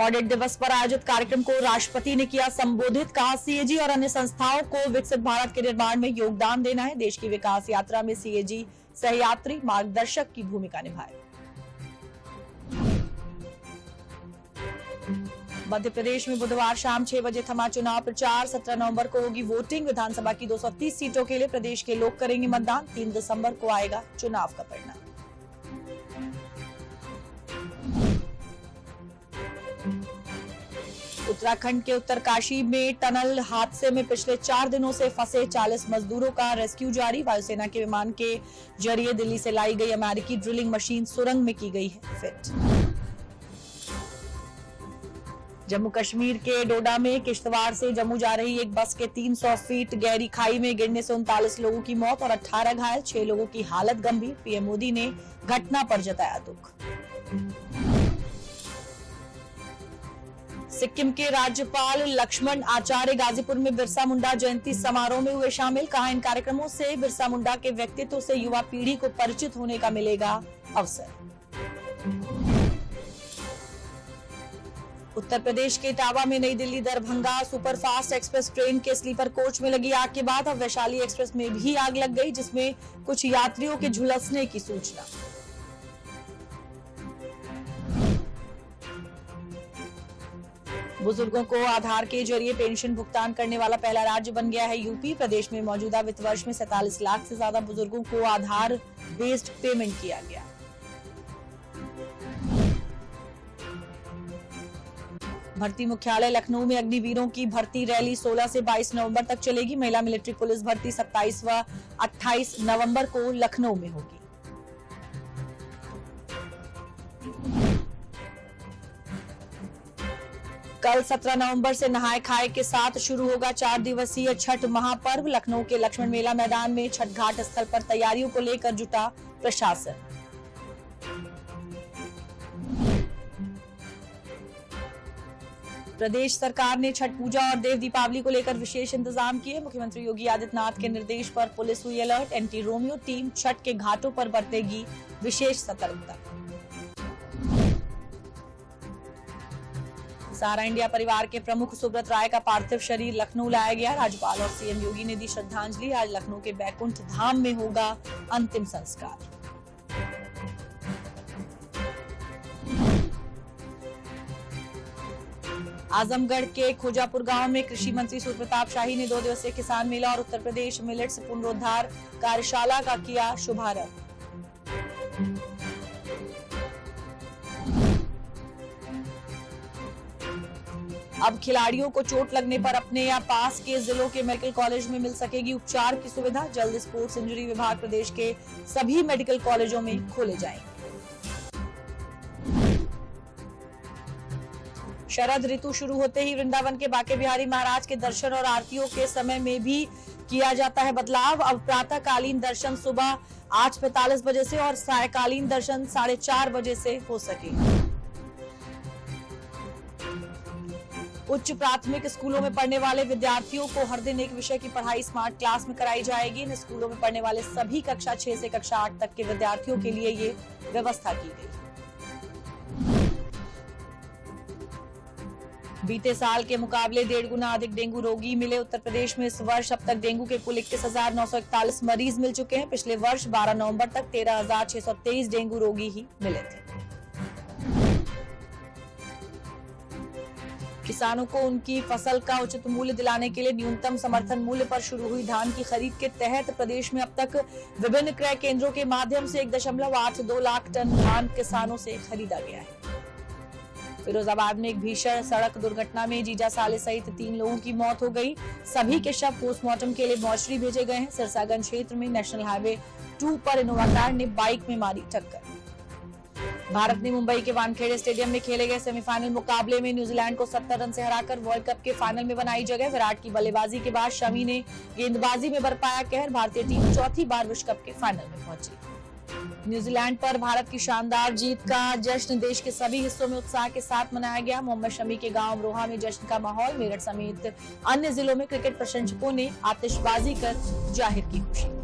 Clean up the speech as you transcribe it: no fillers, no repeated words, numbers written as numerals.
Audit दिवस पर आयोजित कार्यक्रम को राष्ट्रपति ने किया संबोधित। कहा सीएजी और अन्य संस्थाओं को विकसित भारत के निर्माण में योगदान देना है। देश की विकास यात्रा में सीएजी सहयात्री मार्गदर्शक की भूमिका निभाए। मध्य प्रदेश में बुधवार शाम 6 बजे थमा चुनाव प्रचार। 17 नवंबर को होगी वोटिंग। विधानसभा की 230 सीटों के लिए प्रदेश के लोग करेंगे मतदान। 3 दिसंबर को आएगा चुनाव का परिणाम। उत्तराखंड के उत्तरकाशी में टनल हादसे में पिछले 4 दिनों से फंसे 40 मजदूरों का रेस्क्यू जारी। वायुसेना के विमान के जरिए दिल्ली से लाई गई अमेरिकी ड्रिलिंग मशीन सुरंग में की गई है फिट। जम्मू कश्मीर के डोडा में किश्तवाड़ से जम्मू जा रही एक बस के 300 फीट गहरी खाई में गिरने से 39 लोगों की मौत और 18 घायल। 6 लोगों की हालत गंभीर। पीएम मोदी ने घटना पर जताया दुख। सिक्किम के राज्यपाल लक्ष्मण आचार्य गाजीपुर में बिरसा मुंडा जयंती समारोह में हुए शामिल। कहा इन कार्यक्रमों से बिरसा मुंडा के व्यक्तित्व से युवा पीढ़ी को परिचित होने का मिलेगा अवसर। उत्तर प्रदेश के इटावा में नई Delhi Darbhanga superfast express train के स्लीपर कोच में लगी आग के बाद अब वैशाली एक्सप्रेस में भी आग लग गई, जिसमें कुछ यात्रियों के झुलसने की सूचना। बुजुर्गों को आधार के जरिए पेंशन भुगतान करने वाला पहला राज्य बन गया है यूपी। प्रदेश में मौजूदा वित्त वर्ष में 47 लाख से ज्यादा बुजुर्गों को आधार बेस्ड पेमेंट किया गया। भर्ती मुख्यालय लखनऊ में अग्निवीरों की भर्ती रैली 16 से 22 नवंबर तक चलेगी। महिला मिलिट्री पुलिस भर्ती 27 व 28 नवंबर को लखनऊ में होगी। कल 17 नवंबर से नहाय खाए के साथ शुरू होगा 4 दिवसीय छठ महापर्व। लखनऊ के लक्ष्मण मेला मैदान में छठ घाट स्थल पर तैयारियों को लेकर जुटा प्रशासन। प्रदेश सरकार ने छठ पूजा और देव दीपावली को लेकर विशेष इंतजाम किए। मुख्यमंत्री योगी आदित्यनाथ के निर्देश पर पुलिस हुई alert. Anti Romeo team Chhath के घाटों पर बरतेगी विशेष सतर्कता। सहारा इंडिया परिवार के प्रमुख सुब्रत राय का पार्थिव शरीर लखनऊ लाया गया। राज्यपाल और सीएम योगी ने दी श्रद्धांजलि। आज लखनऊ के बैकुंठ धाम में होगा अंतिम संस्कार। आजमगढ़ के खोजापुर गांव में कृषि मंत्री सूर्य प्रताप शाही ने 2 दिवसीय किसान मेला और उत्तर प्रदेश मिलेट्स पुनरुद्धार कार्यशाला का किया शुभारंभ। अब खिलाड़ियों को चोट लगने पर अपने या पास के जिलों के मेडिकल कॉलेज में मिल सकेगी उपचार की सुविधा। जल्द स्पोर्ट्स इंजरी विभाग प्रदेश के सभी मेडिकल कॉलेजों में खोले जाएंगे। शरद ऋतु शुरू होते ही वृंदावन के बांके बिहारी महाराज के दर्शन और आरतियों के समय में भी किया जाता है बदलाव। अब प्रातःकालीन दर्शन सुबह 8:45 बजे से और सायकालीन दर्शन 4:30 बजे से हो सकेगा। उच्च प्राथमिक स्कूलों में पढ़ने वाले विद्यार्थियों को हर दिन एक विषय की पढ़ाई स्मार्ट क्लास में कराई जाएगी। इन स्कूलों में पढ़ने वाले सभी कक्षा 6 से कक्षा 8 तक के विद्यार्थियों के लिए ये व्यवस्था की गई। बीते साल के मुकाबले 1.5 गुना अधिक डेंगू रोगी मिले। उत्तर प्रदेश में इस वर्ष अब तक डेंगू के कुल 21,941 मरीज मिल चुके हैं। पिछले वर्ष 12 नवंबर तक 13,623 डेंगू रोगी ही मिले थे। किसानों को उनकी फसल का उचित मूल्य दिलाने के लिए न्यूनतम समर्थन मूल्य पर शुरू हुई धान की खरीद के तहत प्रदेश में अब तक विभिन्न क्रय केंद्रों के माध्यम से 1.82 लाख टन धान किसानों से खरीदा गया है। फिरोजाबाद में एक भीषण सड़क दुर्घटना में जीजा साले सहित 3 लोगों की मौत हो गई। सभी के शव पोस्टमार्टम के लिए मॉर्चरी भेजे गए हैं। सिरसागंज क्षेत्र में नेशनल हाईवे 2 पर इनोवा कार ने बाइक में मारी टक्कर। भारत ने मुंबई के वानखेड़े स्टेडियम में खेले गए सेमीफाइनल मुकाबले में न्यूजीलैंड को 70 रन से हराकर वर्ल्ड कप के फाइनल में बनाई जगह। विराट की बल्लेबाजी के बाद शमी ने गेंदबाजी में बरपाया कहर। भारतीय टीम चौथी बार विश्व कप के फाइनल में पहुंची। न्यूजीलैंड पर भारत की शानदार जीत का जश्न देश के सभी हिस्सों में उत्साह के साथ मनाया गया। मोहम्मद शमी के गांव अमरोहा में जश्न का माहौल। मेरठ समेत अन्य जिलों में क्रिकेट प्रशंसकों ने आतिशबाजी कर जाहिर की खुशी।